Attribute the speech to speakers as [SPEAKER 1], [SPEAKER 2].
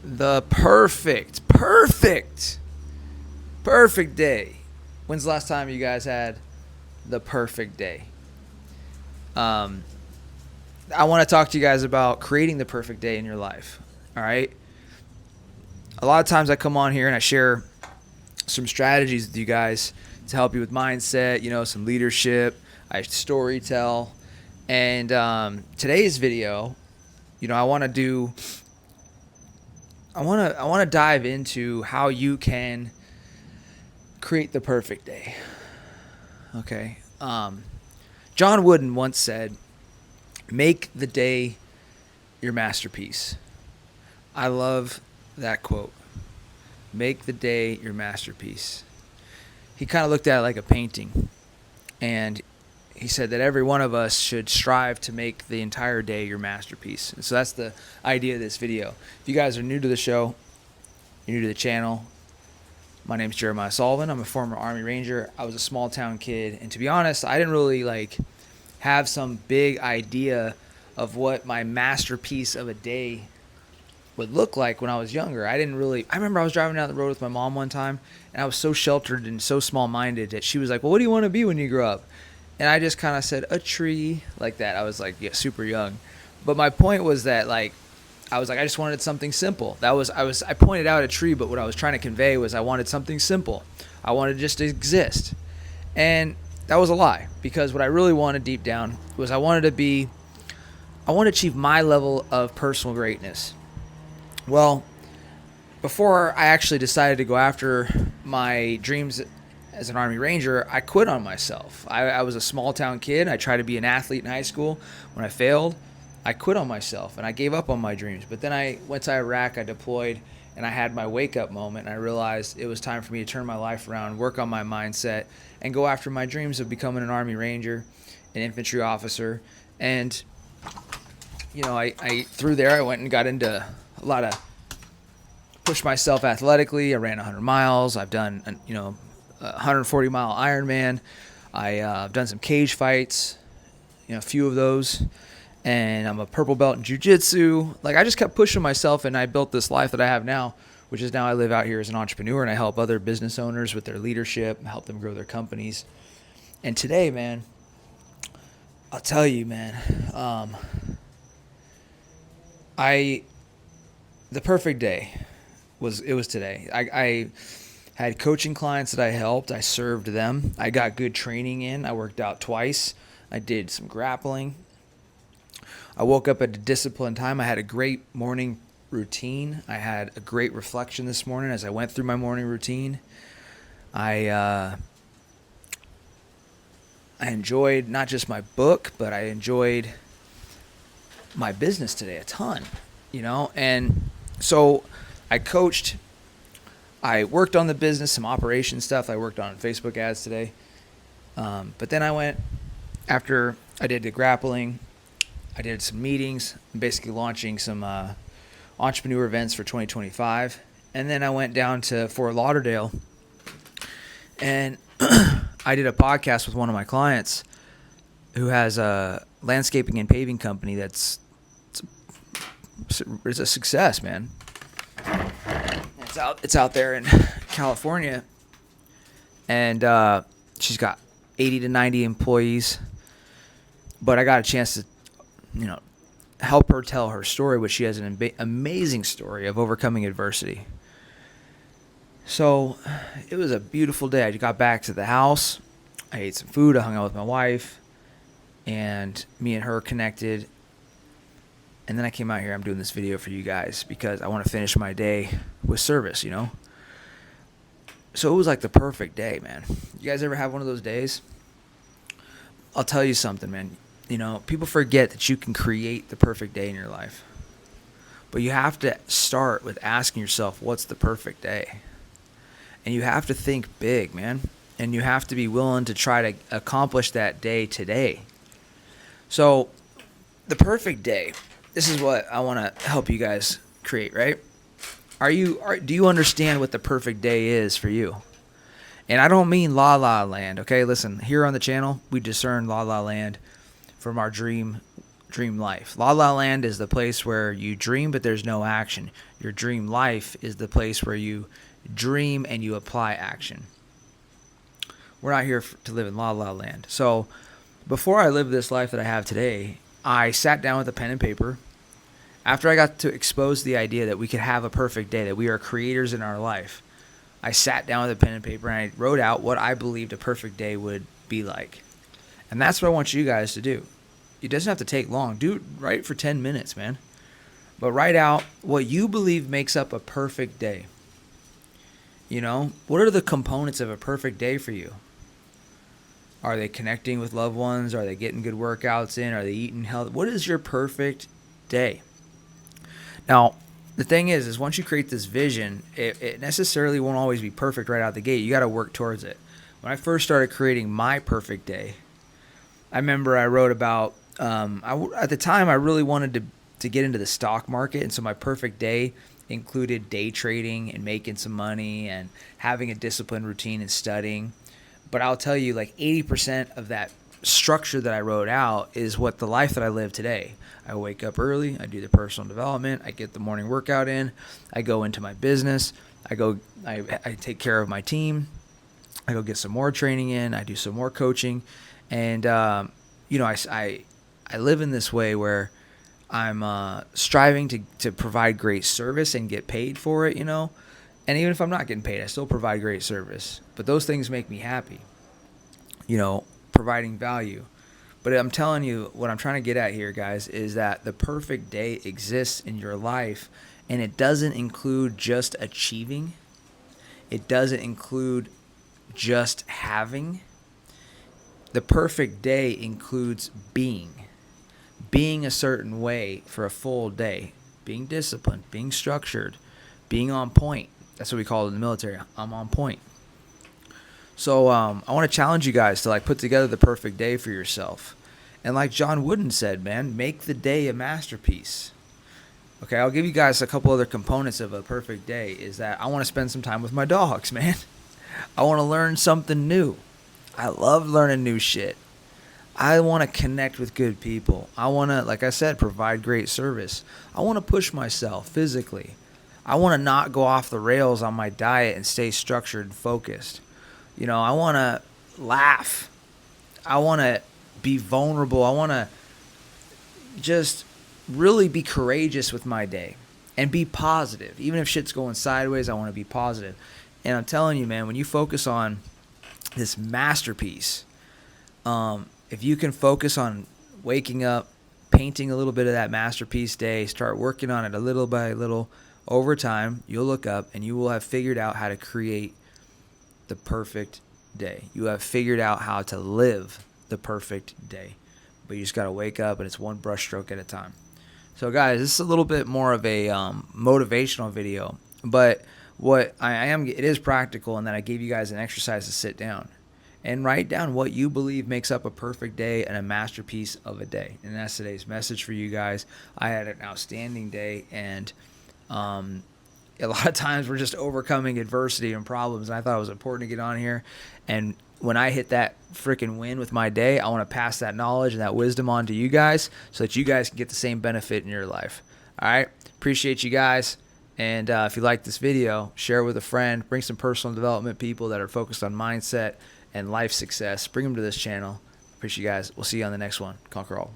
[SPEAKER 1] The perfect day. When's the last time you guys had the perfect day? I want to talk to you guys about creating the perfect day in your life. All right. A lot of times I come on here and I share some strategies with you guys to help you with mindset, some leadership. I story tell. And today's video, I want to dive into how you can create the perfect day. Okay. John Wooden once said, "Make the day your masterpiece." I love that quote. Make the day your masterpiece. He kind of looked at it like a painting, and he said that every one of us should strive to make the entire day your masterpiece. And so that's the idea of this video. If you guys are new to the show, you're new to the channel, my name's Jeremiah Sullivan. I'm a former Army Ranger. I was a small town kid, and to be honest, I didn't really have some big idea of what my masterpiece of a day would look like when I was younger. I remember I was driving down the road with my mom one time, and I was so sheltered and so small-minded that she was like, "Well, what do you want to be when you grow up?" And I just kind of said, "A tree," like that. I was super young. But my point was that I just wanted something simple. I pointed out a tree, but what I was trying to convey was I wanted something simple. I wanted just to exist. And that was a lie, because what I really wanted deep down was I wanted to achieve my level of personal greatness. Well, before I actually decided to go after my dreams as an Army Ranger, I quit on myself. I was a small town kid. I tried to be an athlete in high school. When I failed, I quit on myself and I gave up on my dreams. But then I went to Iraq, I deployed, and I had my wake-up moment, and I realized it was time for me to turn my life around, work on my mindset, and go after my dreams of becoming an Army Ranger, an infantry officer. And, I through there, I went and got into a lot of push myself athletically. I ran 100 miles. I've done, 140-mile Ironman. I've done some cage fights, a few of those. And I'm a purple belt in jiu-jitsu. I just kept pushing myself, and I built this life that I have now, which is now I live out here as an entrepreneur, and I help other business owners with their leadership, help them grow their companies. And today, man, I'll tell you, man, the perfect day was today. I had coaching clients that I helped. I served them. I got good training in. I worked out twice. I did some grappling. I woke up at a disciplined time. I had a great morning routine. I had a great reflection this morning as I went through my morning routine. I enjoyed not just my book, but I enjoyed my business today a ton, and so I coached. I worked on the business, some operation stuff. I worked on Facebook ads today. But then I went, after I did the grappling, I did some meetings, basically launching some entrepreneur events for 2025. And then I went down to Fort Lauderdale, and I did a podcast with one of my clients who has a landscaping and paving company it's a success, man. It's out there in California, and she's got 80 to 90 employees. But I got a chance to, help her tell her story, which she has an amazing story of overcoming adversity. So it was a beautiful day. I got back to the house. I ate some food. I hung out with my wife, and me and her connected. And then I came out here. I'm doing this video for you guys because I want to finish my day with service, So it was like the perfect day, man. You guys ever have one of those days? I'll tell you something, man. People forget that you can create the perfect day in your life. But you have to start with asking yourself, what's the perfect day? And you have to think big, man. And you have to be willing to try to accomplish that day today. So the perfect day, this is what I want to help you guys create, right? Do you understand what the perfect day is for you? And I don't mean La La Land, okay? Listen, here on the channel, we discern La La Land from our dream dream life. La La Land is the place where you dream, but there's no action. Your dream life is the place where you dream and you apply action. We're not here to live in La La Land. So before I lived this life that I have today, I sat down with a pen and paper. After I got to expose the idea that we could have a perfect day, that we are creators in our life, I sat down with a pen and paper and I wrote out what I believed a perfect day would be like. And that's what I want you guys to do. It doesn't have to take long. Write it for 10 minutes, man. But write out what you believe makes up a perfect day. You know, what are the components of a perfect day for you? Are they connecting with loved ones? Are they getting good workouts in? Are they eating healthy? What is your perfect day? Now, the thing is once you create this vision, it necessarily won't always be perfect right out the gate. You got to work towards it. When I first started creating my perfect day, I remember I wrote about, at the time I really wanted to get into the stock market. And so my perfect day included day trading and making some money and having a disciplined routine and studying. But I'll tell you, like 80% of that structure that I wrote out is what the life that I live today. I wake up early, I do the personal development, I get the morning workout in, I go into my business, I take care of my team, I go get some more training in, I do some more coaching, and I live in this way where I'm striving to provide great service and get paid for it, and even if I'm not getting paid, I still provide great service. But those things make me happy, providing value. But I'm telling you, what I'm trying to get at here, guys, is that the perfect day exists in your life, and it doesn't include just achieving. It doesn't include just having. The perfect day includes being a certain way for a full day, being disciplined, being structured, being on point. That's what we call it in the military. I'm on point. So I want to challenge you guys to put together the perfect day for yourself. And like John Wooden said, man, make the day a masterpiece. Okay, I'll give you guys a couple other components of a perfect day. Is that I want to spend some time with my dogs, man. I want to learn something new. I love learning new shit. I want to connect with good people. I want to, like I said, provide great service. I want to push myself physically. I want to not go off the rails on my diet and stay structured and focused. I want to laugh. I want to be vulnerable. I want to just really be courageous with my day and be positive. Even if shit's going sideways, I want to be positive. And I'm telling you, man, when you focus on this masterpiece, if you can focus on waking up, painting a little bit of that masterpiece day, start working on it a little by little, over time, you'll look up and you will have figured out how to create the perfect day. You have figured out how to live the perfect day. But you just got to wake up, and it's one brushstroke at a time. So, guys, this is a little bit more of a motivational video. But what it is practical in that I gave you guys an exercise to sit down and write down what you believe makes up a perfect day and a masterpiece of a day. And that's today's message for you guys. I had an outstanding day, and a lot of times we're just overcoming adversity and problems, and I thought it was important to get on here. And when I hit that freaking win with my day, I want to pass that knowledge and that wisdom on to you guys so that you guys can get the same benefit in your life. All right? Appreciate you guys. And if you like this video, share it with a friend. Bring some personal development people that are focused on mindset and life success. Bring them to this channel. Appreciate you guys. We'll see you on the next one. Conquer all.